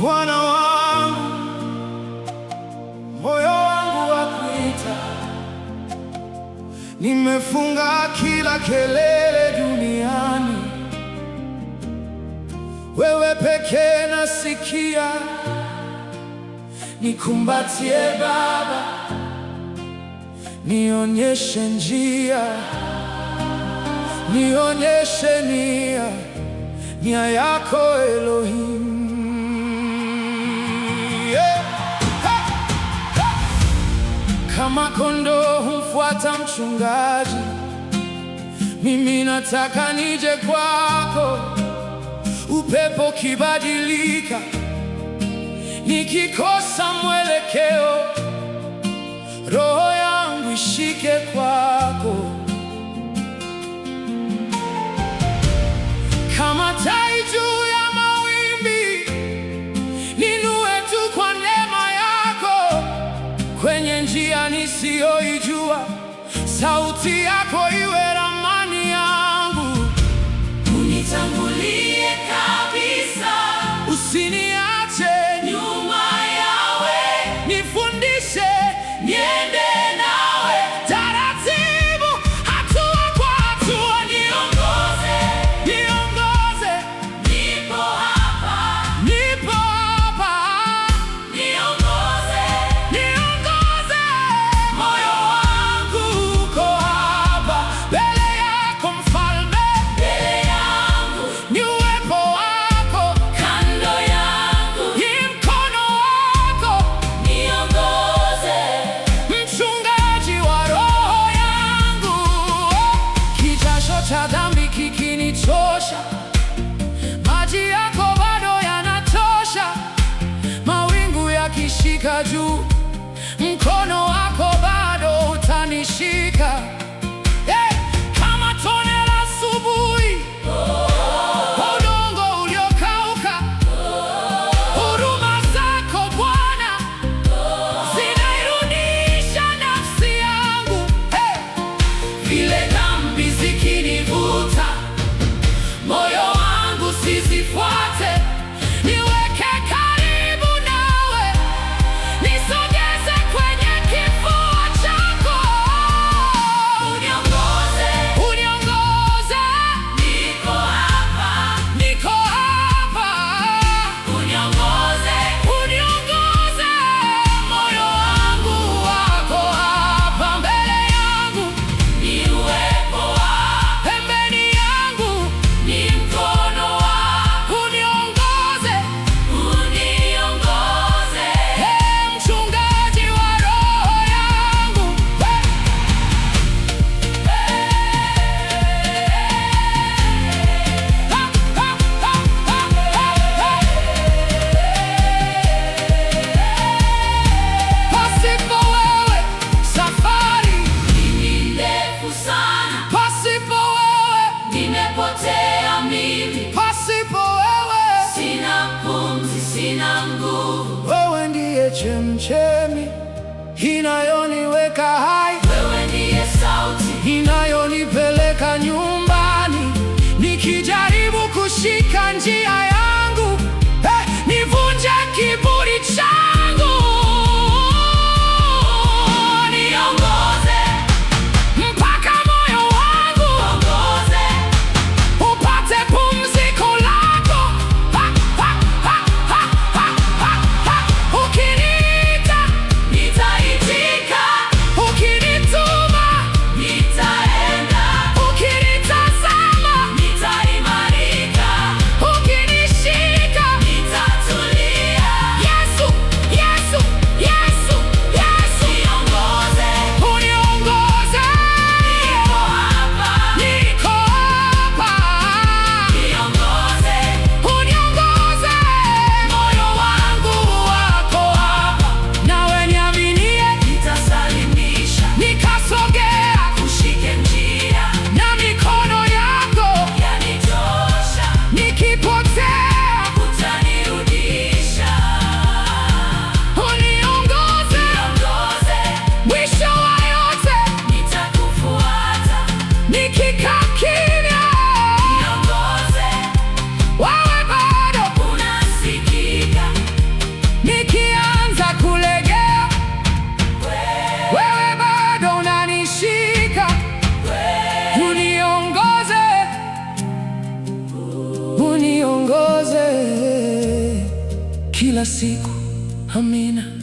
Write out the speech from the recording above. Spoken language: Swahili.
Bwana wangu, moyo wangu wakuita. Nimefunga kila kelele duniani, wewe pekee nasikia. Nikumbatie Baba, nionyeshe njia, nionyeshe nia yako Elohim. Kama kondoo humfuata mchungaji, mimi nataka nije kwako. Upepo kibadilika, nikikosa mwelekeo, roho yangu ishike kwako. Kama tai juu ya mawimbi, ninue tu kwa neema yako. Kwenye njia nisiyoijua, sauti yako iwe ramani yangu. Unitangulie kabisa, usiniache nyuma yawe. Nifundishe Niende nawe taratibu, hatua kwa hatua. niongoze, Niongoze, nipo hapa. nipo hapa. Niongoze, Niongoze, moyo wangu uko hapa mbele yako Mfalme. mbele yangu, Ni uwepo wako, kando yangu. ni mkono wako, Niongoze, mchungaji wa roho yangu. Kijasho cha dhambi kikinichosha, maji yako bado yanatosha. Mawingu yakishika juu, mkono wako bado utanishika. Kama tone la asubuhi, udongo uliokauka, huruma zako Bwana zinairudisha nafsi yangu. Vile dhambi zikinivuta, moyo wangu sizifuate. Niweke karibu nawe, nisogeze kwenye kifua chako. uniongoze, Uniongoze, niko hapa. niko hapa. Uniongoze, Uniongoze, moyo wangu wako hapa mbele yangu. ni uwepo wako, Pembeni yangu, ni mkono wako. uniongoze. Uniongoze, Mchungaji wa roho yangu. Pasipo wewe safari, ni ndefu sana, pasipo wewe, nimepotea mimi. pasipo wewe. Sina pumzi, sina nguvu. Wewe ndiye chemchemi inayoniweka hai, Wewe ndiye sauti, inayonipeleka nyumbani. Nikijaribu kushika njia yangu, nivunje kiburi changu. niongoze, Mpaka moyo wangu ongoze, upate pumziko lako. Ukiniita, nitaitika, ukinituma, nitaenda, ukinitazama, nitaimarika. ukini kila siku. Amina.